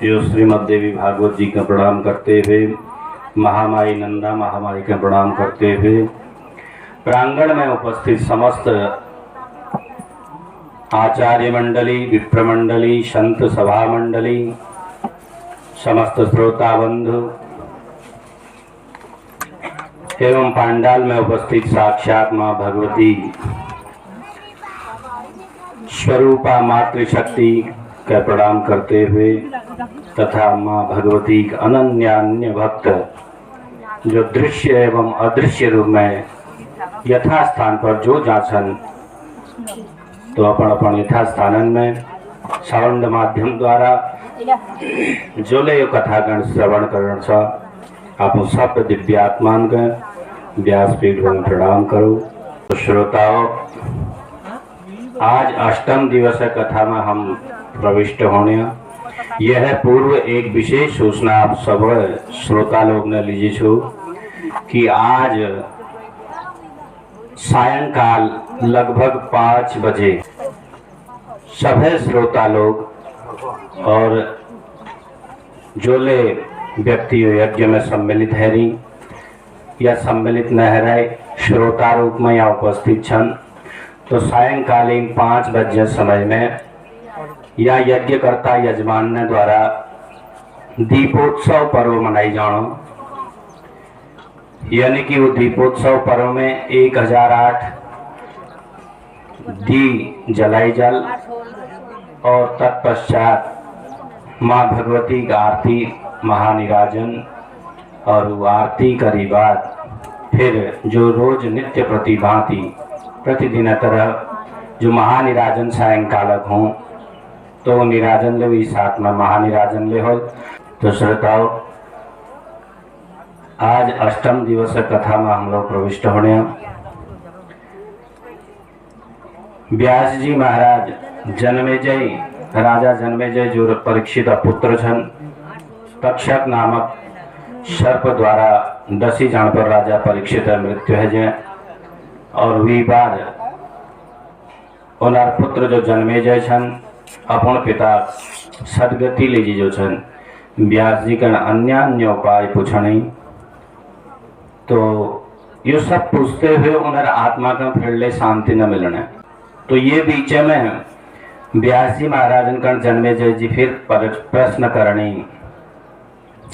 यो श्रीमद देवी भागवत जी का प्रणाम करते हुए, महामाई नंदा महामाई का प्रणाम करते हुए, प्रांगण में उपस्थित समस्त आचार्य मंडली, विप्र मंडली, संत सभा मंडली, समस्त श्रोता बंधु एवं पांडाल में उपस्थित साक्षात मां भगवती स्वरूपा मातृशक्ति का प्रणाम करते हुए तथा मां भगवती का अनन्य भक्त जो दृश्य एवं अदृश्य रूप में यथा स्थान पर जो जासन तो अपन यथा स्थानन में साउंड माध्यम द्वारा जो ले कथागण श्रवण करण सा आप सब दिव्यात्मान के व्यासपीठ में प्रणाम करो। तो श्रोताओं, आज अष्टम दिवस कथा में हम प्रविष्ट होने यह पूर्व एक विशेष सूचना आप सब श्रोता लोग ने लीजिए छो कि आज सायंकाल लगभग 5 बजे सभी श्रोता लोग और जोले व्यक्ति यज्ञ में सम्मिलित है रही या सम्मिलित न रहे श्रोता रूप में या उपस्थित छन तो सायंकालीन 5 बजे समय में या यज्ञकर्ता यजमान ने द्वारा दीपोत्सव पर्व मनाई जानो, यानी कि वो दीपोत्सव पर्व में 1008 दी जलाई जल और तत्पश्चात माँ भगवती का आरती महानिराजन और वो आरती करी बाद फिर जो रोज नित्य प्रतिभांति प्रतिदिन तरह जो महानिराजन सायंकालक हों तो निराजन ले भी साथ में महानिराजन ले हो। तो श्रोताओं, आज अष्टम दिवस कथा में हम लोग प्रविष्ट होने व्यास जी महाराज जन्मेजय राजा जन्मेजय जो परीक्षित पुत्र छन तक्षक नामक सर्प द्वारा 10 जन पर राजा परीक्षित मृत्यु है जे और वी बाद उनर पुत्र जो जन्मेजय छन अपन पिता सदगति लीजी जो छन व्यास जी का अन्य उपाय पूछने तो ये सब पूछते हुए उनर आत्मा का फिर शांति न मिलने। तो ये बीच में व्यास जी महाराजन का जन्मेजय जी फिर प्रश्न करनी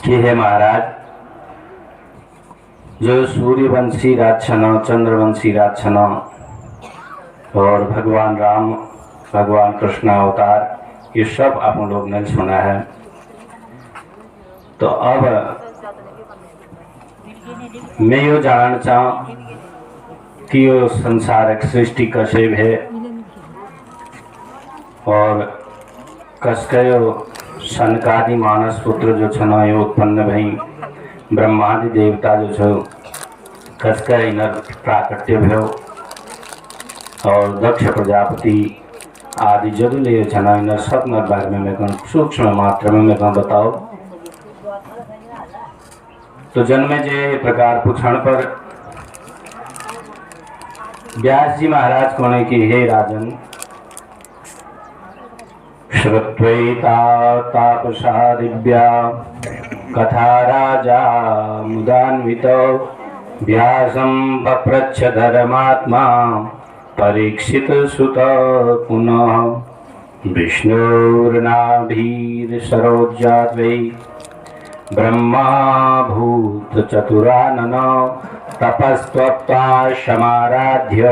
कि हे महाराज, जो सूर्यवंशी राज छना, चंद्रवंशी राज छना और भगवान राम भगवान कृष्ण अवतार ये सब आप लोग ने सुना है। तो अब मैं यो जानना चाहूँ कि यो संसारिक सृष्टि कैसे है और कसकयो सनकादि मानस पुत्र जो छना यो उत्पन्न भई ब्रह्मादि देवता जो छो कसका इनर प्राकट्य भयो और दक्ष प्रजापति आदि जदु ले छना इनर सब नर बारे में मैं सूक्ष्म मात्रा में मैं बताओ। तो जन्मे जे प्रकार पूछण पर व्यास जी महाराज कोने की हे राजन, श्रुत्वैता तापसा दिव्या कथा राजा मुदान्वितो व्यासं पप्रच्छ धर्मात्मा परीक्षित सुत पुनः विष्णुर्नाभीर सरोज्जात वै ब्रह्मा भूत चतुरानन तपस्त्वप्ता समाराध्य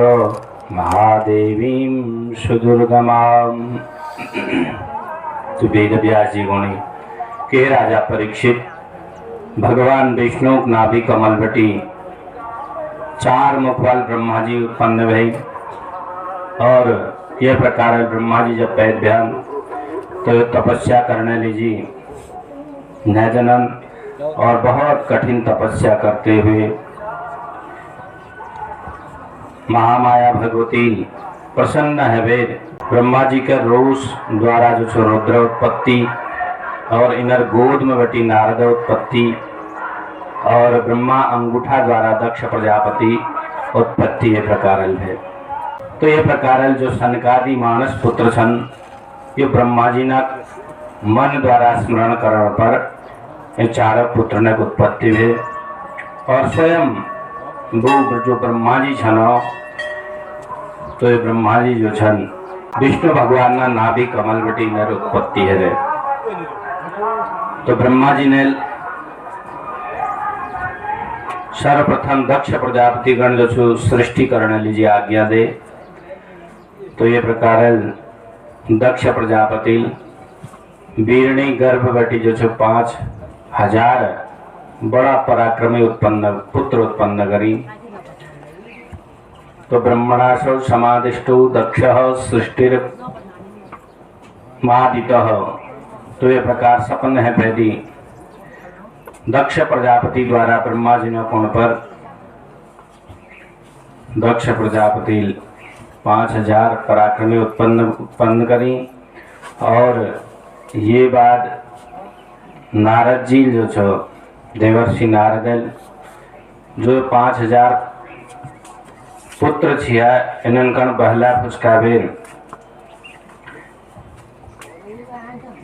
महादेवीं सुदुर्गमाम्। तो वेद व्यास जी गुणी के राजा परीक्षित भगवान विष्णु नाभि कमल बटी 4 मुख वाल ब्रह्मा जी उत्पन्न भई और यह प्रकार ब्रह्मा जी जब पैद ध्यान तो तपस्या करने लीजी नैजनन और बहुत कठिन तपस्या करते हुए महामाया भगवती प्रसन्न है वेद ब्रह्मा जी के रोष द्वारा जो रुद्र उत्पत्ति और इनर गोद में बटी नारद उत्पत्ति और ब्रह्मा अंगूठा द्वारा दक्ष प्रजापति उत्पत्ति ये प्रकार है। तो ये प्रकार जो सनकादि मानस पुत्र छन ये ब्रह्मा जी ना मन द्वारा स्मरण करने पर ये चारों पुत्र ने उत्पत्ति हुई और स्वयं वो जो ब्रह्मा जी छन तो ये ब्रह्मा जी जो छन विष्णु भगवान ना नाभि कमल बटी नर उत्पत्ति है रे। तो ब्रह्मा जी ने सर्वप्रथम दक्ष प्रजापति गण जो छु सृष्टि करने लीजिए आज्ञा दे। तो ये प्रकार दक्ष प्रजापति वीरणी गर्भवती जो छु 5000 बड़ा पराक्रमी उत्पन्न पुत्र उत्पन्न करी। तो ब्रह्मणासौ समादिष्टो दक्ष सृष्टिर मादितः। तो ये प्रकार सपन है पहली दक्ष प्रजापति द्वारा ब्रह्मा जी ने कोण पर दक्ष प्रजापति 5000 पराक्रमी उत्पन्न करी। और ये बात नारद जी जो छो देवर्षि नारद जो 5000 पुत्र छिया इनन कण बहला फुसकावेर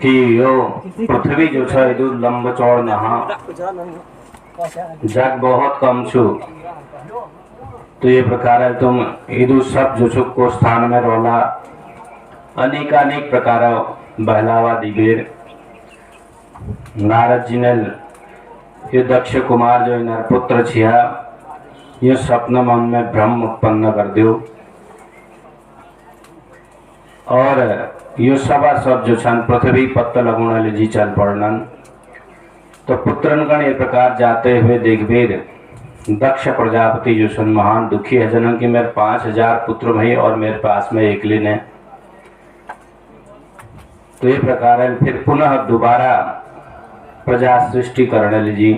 कि यो पृथ्वी जो छो इदु लंब चौड़ नहा जग बहुत कम छु। तो ये प्रकार है तुम इदु सब जो छु को स्थान में रोला अनेकानेक प्रकार बहलावा दिबेर। नारद जी ने ये दक्ष कुमार जो नर पुत्र छिया ये स्वप्न मन में भ्रम उत्पन्न कर दो और ये सभा सब जो छन पृथ्वी पत्त लगुण ले जी चल पड़नन। तो पुत्रन गण ये प्रकार जाते हुए देखबीर दक्ष प्रजापति जो छन महान दुखी है जनन कि मेरे 5000 पुत्र भई और मेरे पास में एकली ने। तो ये प्रकार है फिर पुनः दोबारा प्रजा सृष्टि करने लीजिए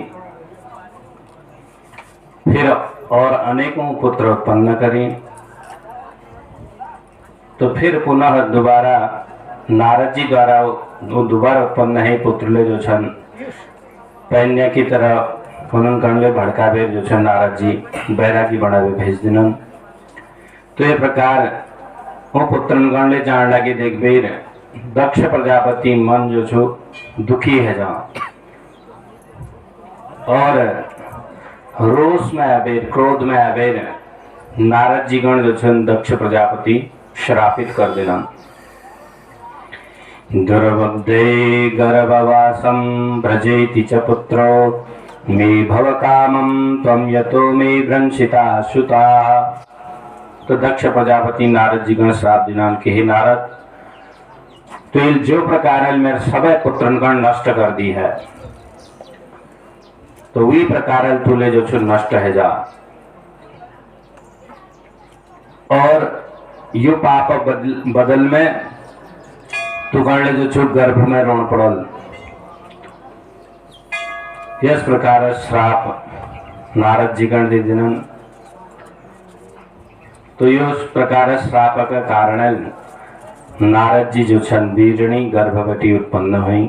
फिर और अनेकों पुत्र उत्पन्न करें। तो फिर पुनः दोबारा नारद जी द्वारा वो दोबारा उत्पन्न है पुत्र ले जो छन पैन्य की तरह पुनः कणले भड़कावे जो छन नारद जी बैरागी बनावे भेज दिनन। तो ये प्रकार वो पुत्रन गणले जान लगे देखबीर दक्ष प्रजापति मन जो छो दुखी है जहाँ और रोष में अबेर क्रोध में अबेर नारद जी गण जो छन दक्ष प्रजापति श्रापित कर देना। गर्भवदे गर्भवासं व्रजेति च पुत्रो मे भव कामं त्वं यतो मे भ्रंशिता सुता। तो दक्ष प्रजापति नारद जी गण श्राप दिनान के हे नारद तो जो प्रकार मेरे सबै पुत्रन गण नष्ट कर दी है तो वही प्रकार तुले जो छु नष्ट है जा और यु पाप बदल में तू गण जो छु गर्भ में रोण पड़ल। इस प्रकार श्राप नारद जी गण दे दिनन। तो इस प्रकार श्राप का कारण नारद जी जो छन वीरणी गर्भवती उत्पन्न हुई।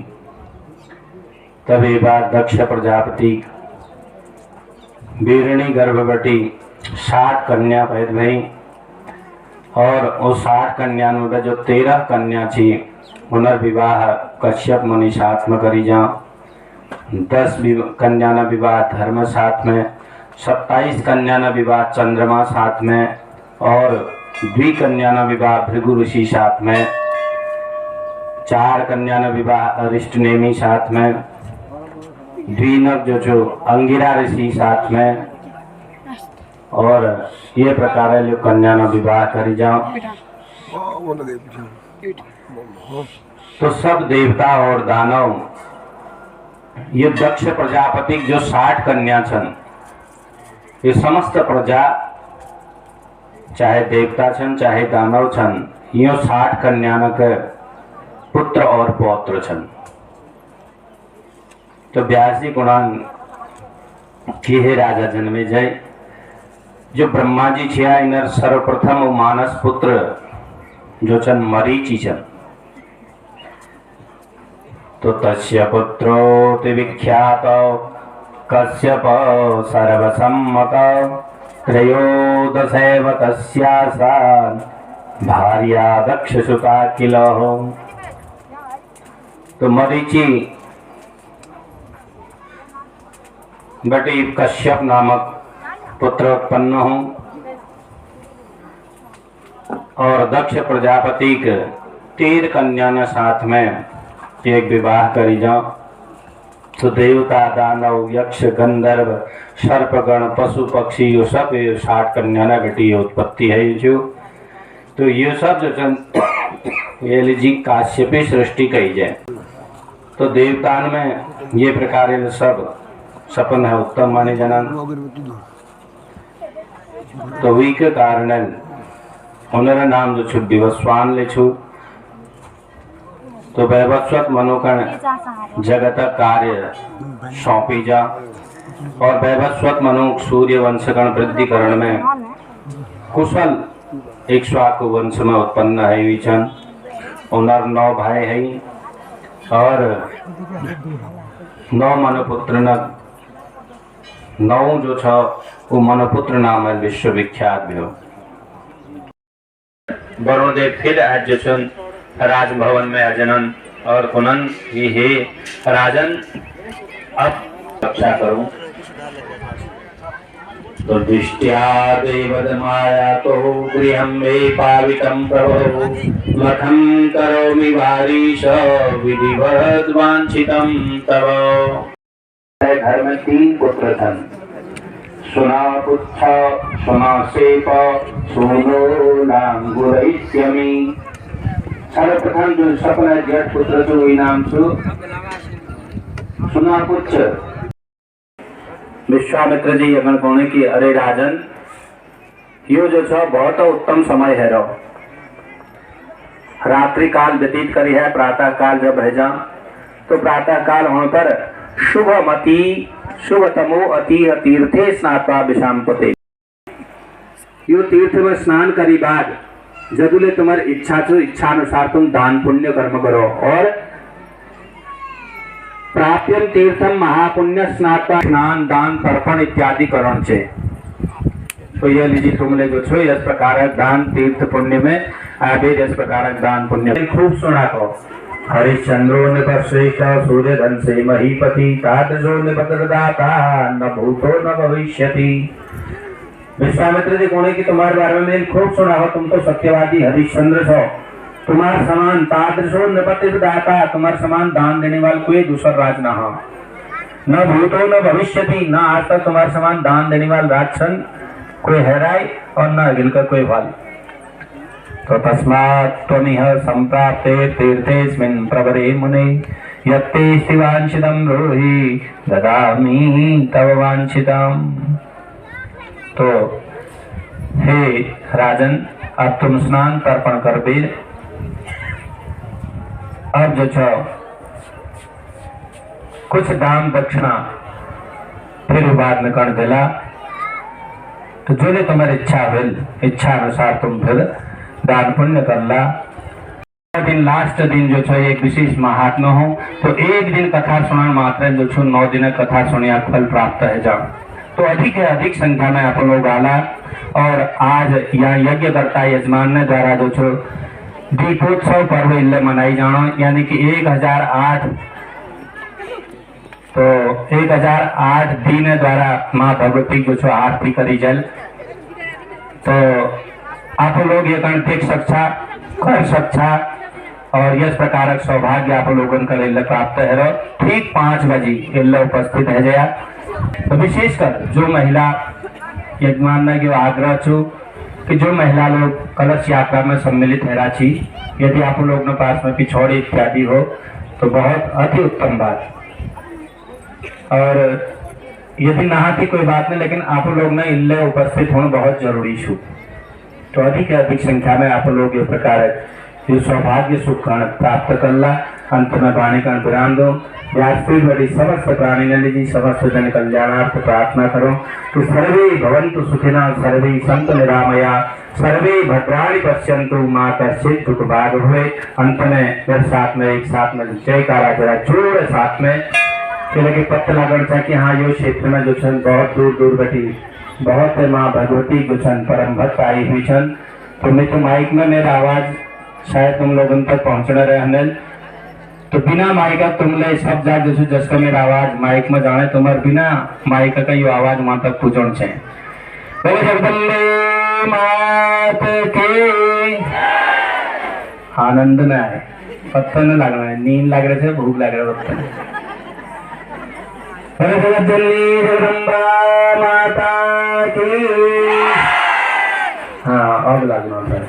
तब एक बार दक्ष प्रजापति वीरणी गर्भवती 60 कन्या पैदा भई और उस 60 कन्या में जो 13 कन्या थी पुनर्विवाह कश्यप मुनि साथ में करी जा। 10 कन्या न विवाह धर्म साथ में 27 कन्या न विवाह चंद्रमा साथ में और 2 कन्या न विवाह भृगु ऋषि साथ में 4 कन्या न विवाह अरिष्ट नेमी साथ में 2 जो अंगिरा ऋषि साथ में और ये प्रकार जो कन्या न विवाह करी जाओ। तो सब देवता और दानव ये दक्ष प्रजापति जो 60 कन्या छन ये समस्त प्रजा चाहे देवता छन चाहे दानव छन यो 60 कन्या के पुत्र और पौत्र छन। तो व्यास जी गुणान की हे राजा जन्मे जय जो ब्रह्मा जी छिया इनर सर्वप्रथम मानस पुत्र जो छन मरीचि छन। तो तस्य पुत्रो ते विख्यात कश्यप सर्वसम्मत त्रयोदशैव तस्यासान् भार्या दक्षसुता किल। तो मरीचि बटी कश्यप नामक पुत्र उत्पन्न हो और दक्ष प्रजापति के 13 कन्या ने साथ में एक विवाह करी जाओ। तो देवता दानव यक्ष गंधर्व सर्पगण पशु पक्षी ये सब 60 कन्या ने घटी उत्पत्ति है जो। तो ये सब जो ये लीजिए काश्यपी सृष्टि कही जाए। तो देवतान में ये प्रकार सब सपन है उत्तम माने जनन। तो वी के कारण उनर नाम जो छु विवस्वान ले छु। तो वैवस्वत मनोकण जगत कार्य सौंपी जा और वैवस्वत मनो सूर्य वंशगण वृद्धिकरण में कुशल इक्ष्वाकु वंश में उत्पन्न है विचन। उनर 9 भाई है और 9 मनुपुत्र न 9 जो छ वो मनुपुत्र नाम है विश्वविख्यात भी हो। वरुणदेव फिर आज जो राजभवन में अजनन और कुनन ही हे राजन अब रक्षा करूं। तो दृष्टिया देवदमाया तो गृहं मे पावितं प्रभो मठं करोमि वारीश विधिवत् वांछितं तव। घर में 3 पुत्र थे, सुना पुच्छ सुना सेप सुनो नांगुरैस्यमि। सर्वप्रथम जो सपना जेठ पुत्र जो इनाम छु सुना पुच्छ। विश्वामित्र जी अगन कोने की अरे राजन यो जो छ बहुत उत्तम समय है रो। रात्रि काल व्यतीत करी है, प्रातः काल जब है जा तो प्रातः काल होने पर शुभमति शुभतमो अति तीर्थे स्नात्वा विषामपते। यो तीर्थ में स्नान करी बाद जदुले तुम्हारी इच्छा छो इच्छा अनुसार तुम दान पुण्य कर्म करो और प्राप्यम तीर्थम महापुण्य स्नात्वा स्नान दान तर्पण इत्यादि करण छे। तो ये लीजिए तुमने जो छो इस प्रकार दान तीर्थ पुण्य में आगे इस प्रकार दान पुण्य खूब सुना को। हरिश्चंद्रो निपश्रेष्ठ सूर्य धन से महीपति तादृशो निपतदाता न भूतो न भविष्यति। विश्वामित्र जी कोने की तुम्हारे बारे में खूब सुना हो। तुम तो सत्यवादी हरिश्चंद्र हो, तुम्हारे समान तादृशो निपतदाता तुम्हारे समान दान देने वाला कोई दूसरा राज ना हो। न भूतो न भविष्यति, न आज तक तुम्हारे समान दान देने वाला राजसन कोई हैराई और न अगिल का कोई वाल। तो तस्मात् त्वमिह संप्राप्ते तीर्थेस्मिन् प्रवरे मुने यत्ते वांछितं ब्रूहि ददामि तव वांछितम्। तो हे राजन अब तुम स्नान तर्पण कर दे। अब जो छो कुछ दान दक्षिणा फिर बाद में कर दिला। तो जो ने तुम्हारी इच्छा भेल इच्छा अनुसार तुम फिर दान पुण्य कर ला। दिन लास्ट दिन जो छो एक विशेष महात्मा हो तो एक दिन कथा सुना मात्र जो छो 9 दिन कथा सुनिया फल प्राप्त है जाओ। तो अधिक है अधिक संख्या में आप लोग आला और आज यहाँ यज्ञ करता यजमान ने द्वारा जो छो दीपोत्सव पर्व इल्ले मनाई जानो यानी कि 1008 तो 1008 दिन द्वारा माँ भगवती जो छो आरती करी जल। तो आप लोग ये कण देख सकता कर सकता और इस प्रकार सौभाग्य आप लोगों का इल्ले प्राप्त है। ठीक 5 बजे इल्ले उपस्थित है जया। तो विशेषकर जो महिला यजमान ने जो आग्रह छो कि जो महिला लोग कलश यात्रा में सम्मिलित है राची यदि आप लोग ने पास में पिछौड़ी इत्यादि हो तो बहुत अति उत्तम बात। और यदि नहा की कोई बात नहीं लेकिन आप लोग ने इल्ले उपस्थित होना बहुत जरूरी छू। तो अधिक से अधिक संख्या में आप लोग ये प्रकार ये सौभाग्य सुख प्राप्त कर ला। अंत में वाणी का विराम दो। व्यासपीठ बड़ी समस्त प्राणी ने जी समस्त जन कल्याणार्थ प्रार्थना करो। तो सर्वे भवन्तु सुखिनः सर्वे सन्तु निरामया सर्वे भद्राणि पश्यन्तु मां कश्चित् दुख भाग हुए। अंत में फिर साथ में एक साथ में जयकारा जरा जोर साथ में लगे पत्ता लगन था कि हाँ यो क्षेत्र में जो छन बहुत दूर दूर बटी बहुत माँ भगवती जो छन परम भक्त आई हुई छन। तो मैं तो माइक में मेरा आवाज शायद तुम लोगों तक पहुंचना रहने तो बिना माइक का तुमने सब जा जैसे जसका मेरा आवाज माइक में जाने तुम्हारे बिना माइक का यो आवाज वहां तक पहुंचना चाहिए। बोले जगदम्बे मात के। आनंद में आए, पत्थर न लगना है, नींद लग रहे थे, भूख लग रहा है। बोले जगदम्बे जगदम्बा माता की। हाँ अब लगना है।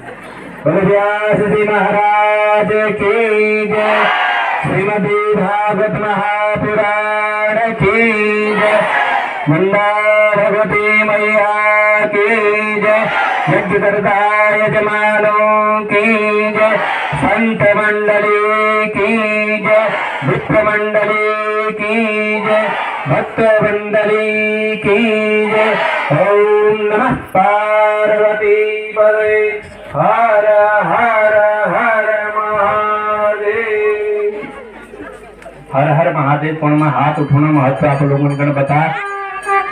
बोले व्यास जी महाराज की जय। श्रीमद् भागवत महापुराण की जय। मंदा भगवती मैया की जय। यज्ञकर्ता यजमानों की जय। संत मंडली की जय। विप्र मंडली की जय। भक्त मंडली की जय। ओम नमः पार्वती पते। हर हर हर महादेव। हर हर महादेव कोण में हाथ उठाना महत्व आप लोगों ने बता।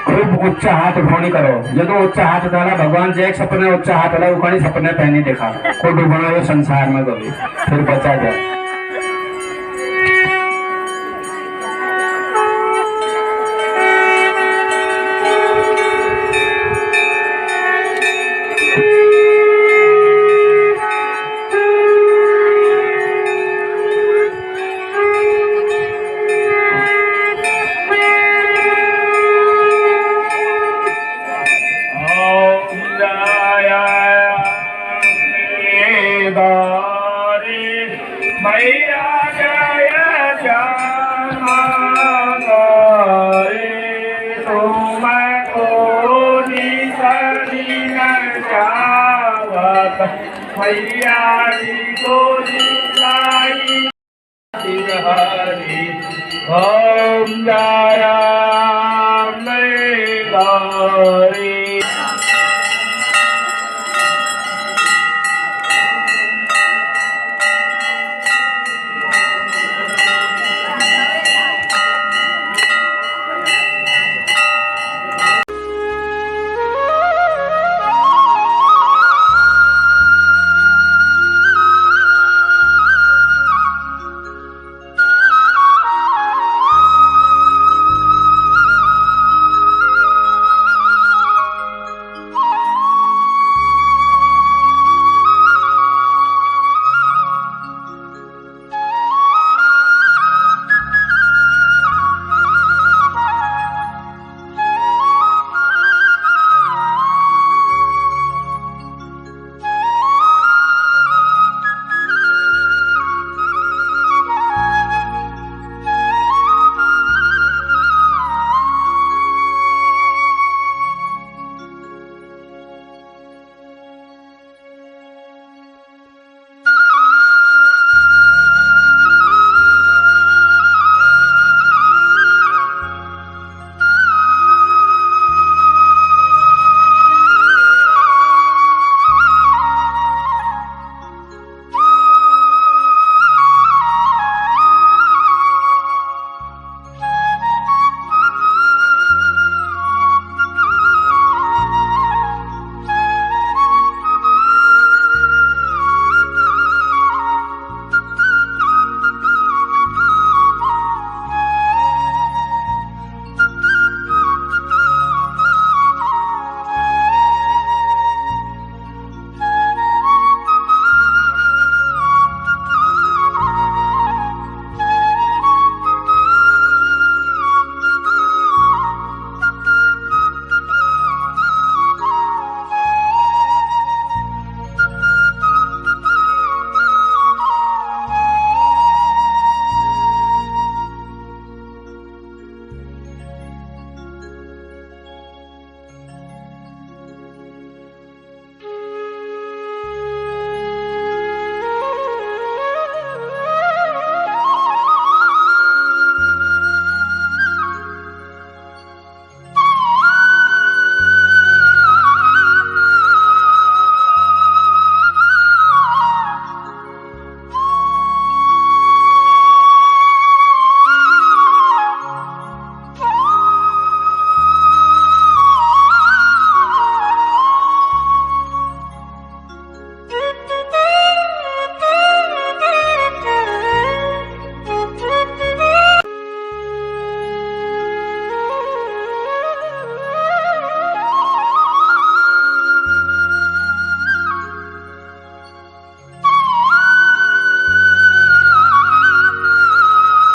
खूब उच्चा हाथ उठानी करो। जो उच्चा हाथ उठाना भगवान से एक सपने उच्चा हाथ उठा उखाड़ी सपने पहने देखा को डूबना संसार में कभी फिर बचा जाए। ओम जय राम